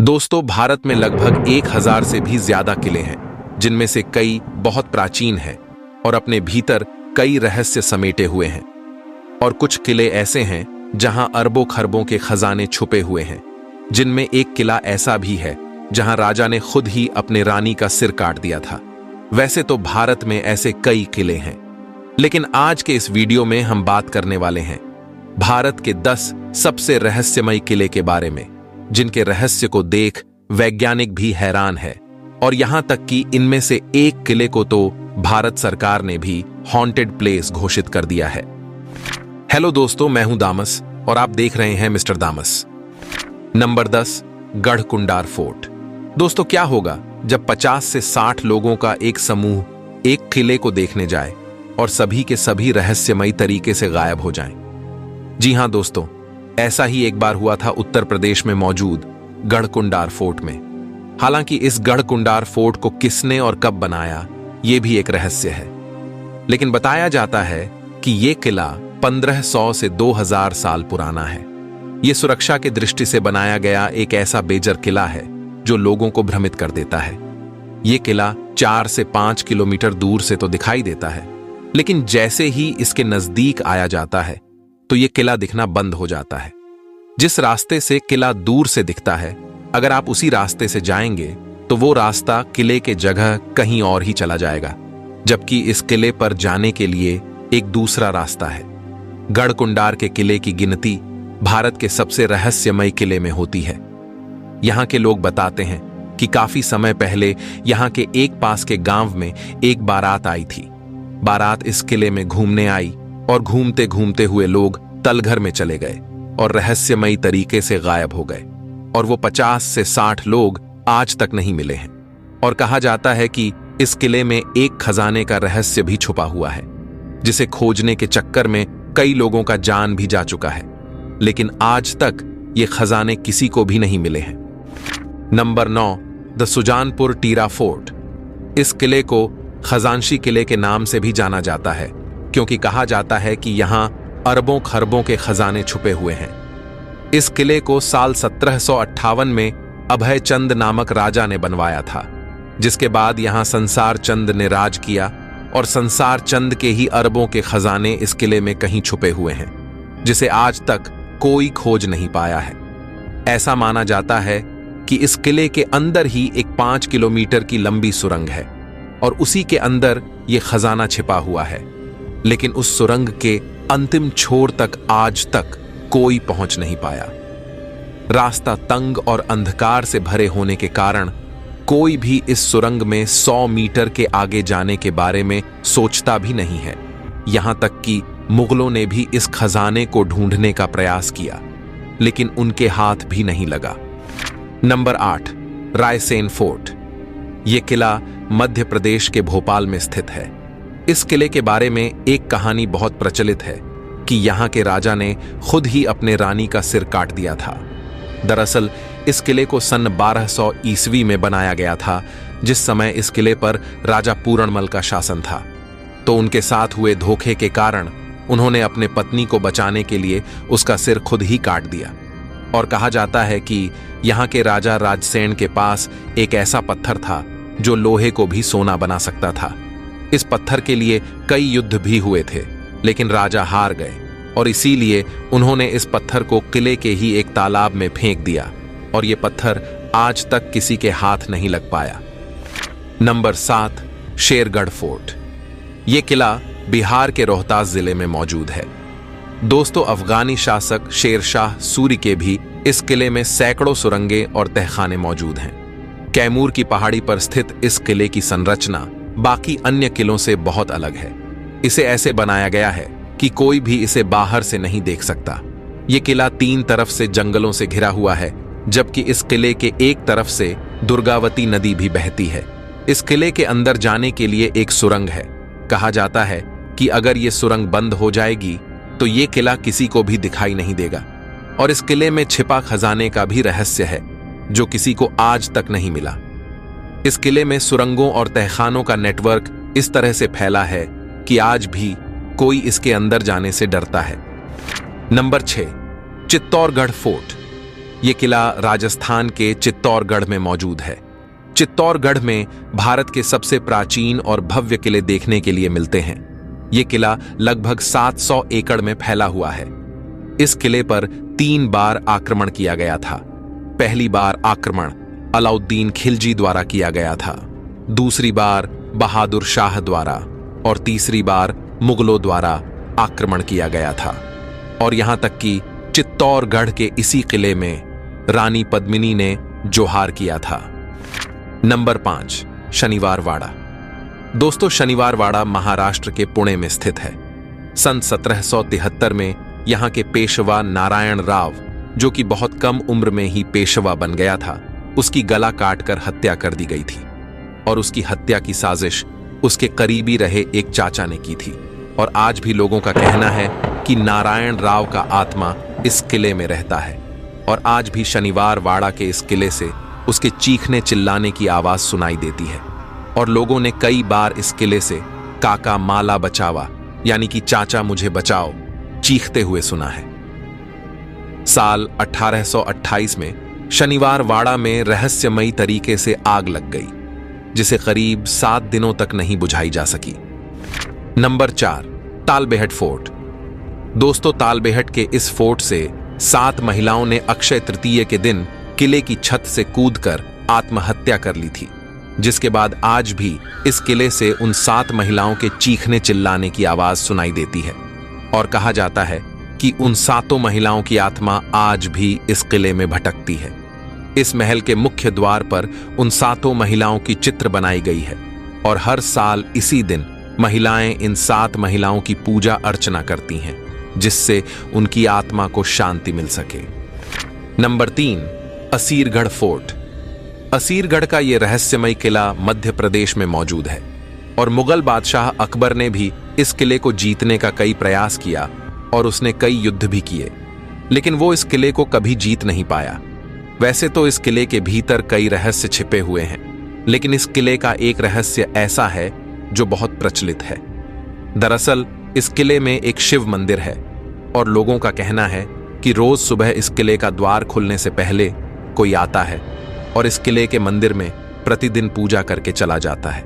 दोस्तों, भारत में लगभग 1000 से भी ज्यादा किले हैं, जिनमें से कई बहुत प्राचीन हैं और अपने भीतर कई रहस्य समेटे हुए हैं। और कुछ किले ऐसे हैं जहां अरबों खरबों के खजाने छुपे हुए हैं, जिनमें एक किला ऐसा भी है जहां राजा ने खुद ही अपने रानी का सिर काट दिया था। वैसे तो भारत में ऐसे कई किले हैं, लेकिन आज के इस वीडियो में हम बात करने वाले हैं भारत के 10 सबसे रहस्यमयी किले के बारे में, जिनके रहस्य को देख वैज्ञानिक भी हैरान है। और यहां तक कि इनमें से एक किले को तो भारत सरकार ने भी हॉन्टेड प्लेस घोषित कर दिया है। हेलो दोस्तों, मैं हूं दामस और आप देख रहे हैं मिस्टर दामस। Number 10, Garhkundar fort. दोस्तों, क्या होगा जब 50 से 60 लोगों का एक समूह एक किले को देखने जाए और सभी के सभी रहस्यमयी तरीके से गायब हो जाएं? जी हां दोस्तों, ऐसा ही एक बार हुआ था उत्तर प्रदेश में मौजूद गढ़कुंडार फोर्ट में। हालांकि इस गढ़कुंडार फोर्ट को किसने और कब बनाया, यह भी एक रहस्य है। लेकिन बताया जाता है कि यह किला 1500 से 2000 साल पुराना है। यह सुरक्षा की दृष्टि से बनाया गया एक ऐसा बेजर किला है जो लोगों को भ्रमित कर देता है। यह किला 4 से 5 किलोमीटर दूर से तो दिखाई देता है, लेकिन जैसे ही इसके नजदीक आया जाता है तो यह किला दिखना बंद हो जाता है। जिस रास्ते से किला दूर से दिखता है, अगर आप उसी रास्ते से जाएंगे तो वो रास्ता किले के जगह कहीं और ही चला जाएगा, जबकि इस किले पर जाने के लिए एक दूसरा रास्ता है। गढ़कुंडार के किले की गिनती भारत के सबसे रहस्यमयी किले में होती है। यहां के लोग बताते हैं कि काफी समय पहले यहां के एक पास के गांव में एक बारात आई थी। बारात इस किले में घूमने आई और घूमते घूमते हुए लोग तलघर में चले गए और रहस्यमयी तरीके से गायब हो गए। और वो 50 से 60 लोग आज तक नहीं मिले हैं। और कहा जाता है कि इस किले में एक खजाने का रहस्य भी छुपा हुआ है, जिसे खोजने के चक्कर में कई लोगों का जान भी जा चुका है, लेकिन आज तक ये खजाने किसी को भी नहीं मिले हैं। Number 9, the Sujanpur टीरा fort. इस किले को खजांशी किले के नाम से भी जाना जाता है, क्योंकि कहा जाता है कि यहां अरबों खरबों के खजाने छुपे हुए हैं। इस किले को साल 1758 में अभय चंद नामक राजा ने बनवाया था, जिसके बाद यहां संसार चंद ने राज किया और संसार चंद के ही अरबों के खजाने इस किले में कहीं छुपे हुए हैं, जिसे आज तक कोई खोज नहीं पाया है। ऐसा माना जाता है कि इस किले के अंदर ही एक 5 किलोमीटर की लंबी सुरंग है और उसी के अंदर यह खजाना छिपा हुआ है, लेकिन उस सुरंग के अंतिम छोर तक आज तक कोई पहुंच नहीं पाया। रास्ता तंग और अंधकार से भरे होने के कारण कोई भी इस सुरंग में 100 मीटर के आगे जाने के बारे में सोचता भी नहीं है। यहां तक कि मुगलों ने भी इस खजाने को ढूंढने का प्रयास किया, लेकिन उनके हाथ भी नहीं लगा। Number 8, Raisen fort. यह किला मध्य प्रदेश के भोपाल में स्थित है। इस किले के बारे में एक कहानी बहुत प्रचलित है कि यहां के राजा ने खुद ही अपने रानी का सिर काट दिया था। दरअसल इस किले को सन 1200 ईस्वी में बनाया गया था, जिस समय इस किले पर राजा पूरणमल का शासन था। तो उनके साथ हुए धोखे के कारण उन्होंने अपने पत्नी को बचाने के लिए उसका सिर खुद ही काट दिया। और कहा जाता है कि यहां के राजा राजसेन के पास एक ऐसा पत्थर था जो लोहे को भी सोना बना सकता था। इस पत्थर के लिए कई युद्ध भी हुए थे, लेकिन राजा हार गए और इसीलिए उन्होंने इस पत्थर को किले के ही एक तालाब में फेंक दिया और यह पत्थर आज तक किसी के हाथ नहीं लग पाया। Number 7, Shergarh fort. यह किला बिहार के रोहतास जिले में मौजूद है। दोस्तों, अफगानी शासक शेरशाह सूरी के भी इस किले में सैकड़ों सुरंगें और तहखाने मौजूद हैं। कैमूर की पहाड़ी पर स्थित इस किले की संरचना बाकी अन्य किलों से बहुत अलग है। इसे ऐसे बनाया गया है कि कोई भी इसे बाहर से नहीं देख सकता। यह किला 3 तरफ से जंगलों से घिरा हुआ है, जबकि इस किले के एक तरफ से दुर्गावती नदी भी बहती है। इस किले के अंदर जाने के लिए एक सुरंग है। कहा जाता है कि अगर यह सुरंग बंद हो जाएगी तो यह किला किसी को भी दिखाई नहीं देगा। और इस किले में छिपा खजाने का भी रहस्य है, जो किसी को आज तक नहीं मिला। इस किले में सुरंगों और तहखानों का नेटवर्क इस तरह से फैला है कि आज भी कोई इसके अंदर जाने से डरता है। Number 6, Chittorgarh fort. ये किला राजस्थान के चित्तौड़गढ़ में मौजूद है। चित्तौड़गढ़ में भारत के सबसे प्राचीन और भव्य किले देखने के लिए मिलते हैं। ये किला लगभग 700 एकड़ में फैला हुआ है। इस किले पर 3 बार आक्रमण किया गया था। पहली बार आक्रमण अलाउद्दीन खिलजी द्वारा किया गया था, दूसरी बार बहादुर शाह द्वारा और तीसरी बार मुगलों द्वारा आक्रमण किया गया था। और यहां तक कि चित्तौड़गढ़ के इसी किले में रानी पद्मिनी ने जोहार किया था। नंबर 5, शनिवार वाड़ा। दोस्तों, शनिवार वाड़ा महाराष्ट्र के पुणे में स्थित है। सन 1773 में यहां के पेशवा नारायण राव, जो कि बहुत कम उम्र में ही पेशवा बन गया था, उसकी गला काटकर हत्या कर दी गई थी। और उसकी हत्या की साजिश उसके करीबी रहे एक चाचा ने की थी। और आज भी लोगों का कहना है कि नारायण राव का आत्मा इस किले में रहता है। और आज भी शनिवार वाड़ा के इस किले से उसके चीखने चिल्लाने की आवाज सुनाई देती है। और लोगों ने कई बार इस किले से काका माला बचावा, यानी कि चाचा मुझे बचाओ, चीखते हुए सुना है। साल 1828 में शनिवार वाड़ा में रहस्यमयी तरीके से आग लग गई, जिसे करीब 7 दिनों तक नहीं बुझाई जा सकी। Number 4, Talbehat fort. दोस्तों, तालबेहट के इस फोर्ट से 7 महिलाओं ने अक्षय तृतीय के दिन किले की छत से कूदकर आत्महत्या कर ली थी, जिसके बाद आज भी इस किले से उन 7 महिलाओं के चीखने चिल्लाने की आवाज सुनाई देती है। और कहा जाता है कि उन 7 महिलाओं की आत्मा आज भी इस किले में भटकती है। इस महल के मुख्य द्वार पर उन 7 महिलाओं की चित्र बनाई गई है। और हर साल इसी दिन महिलाएं इन 7 महिलाओं की पूजा अर्चना करती हैं, जिससे उनकी आत्मा को शांति मिल सके। Number 3, Asirgarh fort. असीरगढ़ का यह रहस्यमय किला मध्य प्रदेश में मौजूद है। और मुगल बादशाह अकबर ने भी इस किले को जीतने का कई प्रयास किया और उसने कई युद्ध भी किए, लेकिन वो इस किले को कभी जीत नहीं पाया। वैसे तो इस किले के भीतर कई रहस्य छिपे हुए हैं, लेकिन इस किले का एक रहस्य ऐसा है जो बहुत प्रचलित है। दरअसल इस किले में एक शिव मंदिर है और लोगों का कहना है कि रोज सुबह इस किले का द्वार खुलने से पहले कोई आता है और इस किले के मंदिर में प्रतिदिन पूजा करके चला जाता है।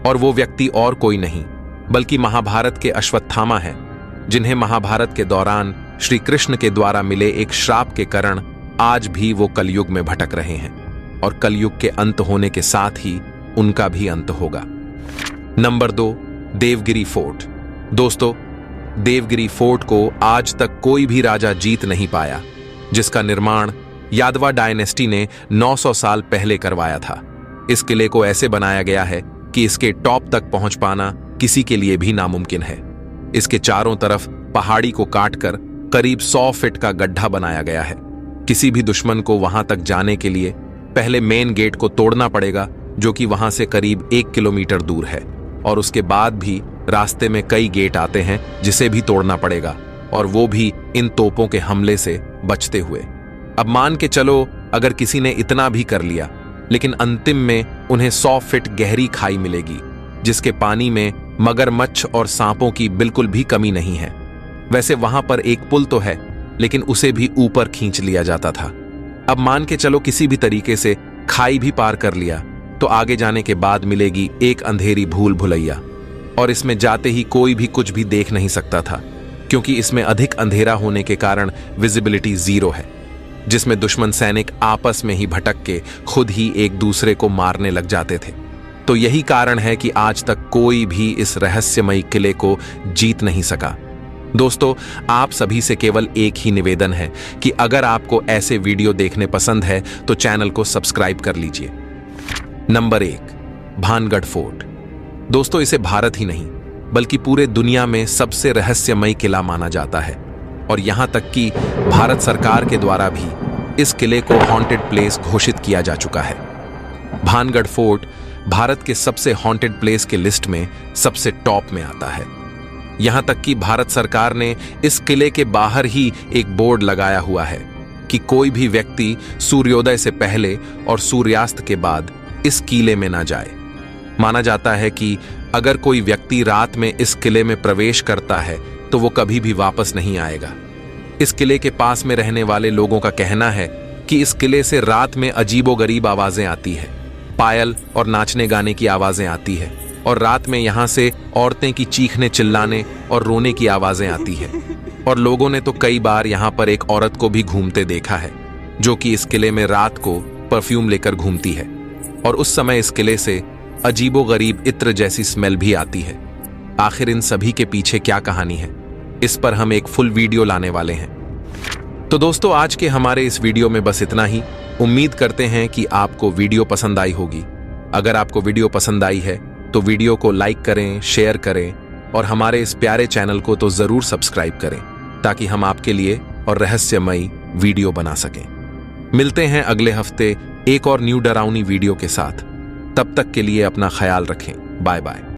और वो व्यक्ति और कोई नहीं बल्कि महाभारत के अश्वत्थामा हैं, जिन्हें महाभारत के दौरान श्री कृष्ण के द्वारा मिले एक श्राप के कारण आज भी वो कलयुग में भटक रहे हैं। और कलयुग के अंत होने के साथ ही उनका भी अंत होगा। Number 2, Devgiri fort. दोस्तों, देवगिरी फोर्ट को आज तक कोई भी राजा जीत नहीं पाया, जिसका निर्माण यादवा डायनेस्टी ने 900 साल पहले करवाया था। इस किले को ऐसे बनाया गया है कि इसके टॉप तक पहुंच पाना किसी के लिए भी नामुमकिन है। इसके चारों तरफ पहाड़ी को काटकर करीब 100 फीट का गड्ढा बनाया गया है। किसी भी दुश्मन को वहां तक जाने के लिए पहले मेन गेट को तोड़ना पड़ेगा, जो कि वहां से करीब 1 किलोमीटर दूर है। और उसके बाद भी रास्ते में कई गेट आते हैं जिसे भी तोड़ना पड़ेगा, और वो भी इन तोपों के हमले से बचते हुए। अब मान के चलो अगर किसी ने इतना भी कर लिया, लेकिन अंतिम में उन्हें 100 फीट गहरी खाई मिलेगी, जिसके पानी में मगरमच्छ और सांपों की बिल्कुल भी कमी नहीं है। वैसे वहां पर एक पुल तो है, लेकिन उसे भी ऊपर खींच लिया जाता था। अब मान के चलो किसी भी तरीके से खाई भी पार कर लिया, तो आगे जाने के बाद मिलेगी एक अंधेरी भूल भुलैया। और इसमें जाते ही कोई भी कुछ भी देख नहीं सकता था, क्योंकि इसमें अधिक अंधेरा होने के कारण विजिबिलिटी 0 है, जिसमें दुश्मन सैनिक आपस में ही भटक के खुद ही एक दूसरे को मारने लग जाते थे। तो यही कारण है कि आज तक कोई भी इस रहस्यमयी किले को जीत नहीं सका। दोस्तों, आप सभी से केवल एक ही निवेदन है कि अगर आपको ऐसे वीडियो देखने पसंद है तो चैनल को सब्सक्राइब कर लीजिए। Number 1, Bhangarh fort. दोस्तों, इसे भारत ही नहीं बल्कि पूरे दुनिया में सबसे रहस्यमयी किला माना जाता है। और यहां तक कि भारत सरकार के द्वारा भी इस किले को हॉन्टेड प्लेस घोषित किया जा चुका है। भानगढ़ फोर्ट भारत के सबसे हॉन्टेड प्लेस के लिस्ट में सबसे टॉप में आता है। यहां तक कि भारत सरकार ने इस किले के बाहर ही एक बोर्ड लगाया हुआ है कि कोई भी व्यक्ति सूर्योदय से पहले और सूर्यास्त के बाद इस किले में ना जाए। माना जाता है कि अगर कोई व्यक्ति रात में इस किले में प्रवेश करता है तो वो कभी भी वापस नहीं आएगा। इस किले के पास में रहने वाले लोगों का कहना है कि इस किले से रात में अजीबोगरीब आवाजें आती है, पायल और नाचने गाने की आवाजें आती है, और रात में यहां से औरतें की चीखने चिल्लाने और रोने की आवाजें आती है। और लोगों ने तो कई बार यहां पर एक औरत को भी घूमते देखा है, जो कि इस किले में रात को परफ्यूम लेकर घूमती है, और उस समय इस किले से अजीबोगरीब इत्र जैसी स्मेल भी आती है। आखिर इन सभी के पीछे क्या कहानी है, इस पर हम एक फुल वीडियो लाने वाले हैं। तो दोस्तों, आज के हमारे इस वीडियो में बस इतना ही। उम्मीद करते हैं कि आपको वीडियो पसंद आई होगी। अगर आपको वीडियो पसंद आई है तो वीडियो को लाइक करें, शेयर करें, और हमारे इस प्यारे चैनल को तो जरूर सब्सक्राइब करें, ताकि हम आपके लिए और रहस्यमयी वीडियो बना सकें। मिलते हैं अगले हफ्ते एक और न्यू डरावनी वीडियो के साथ। तब तक के लिए अपना ख्याल रखें। Bye bye.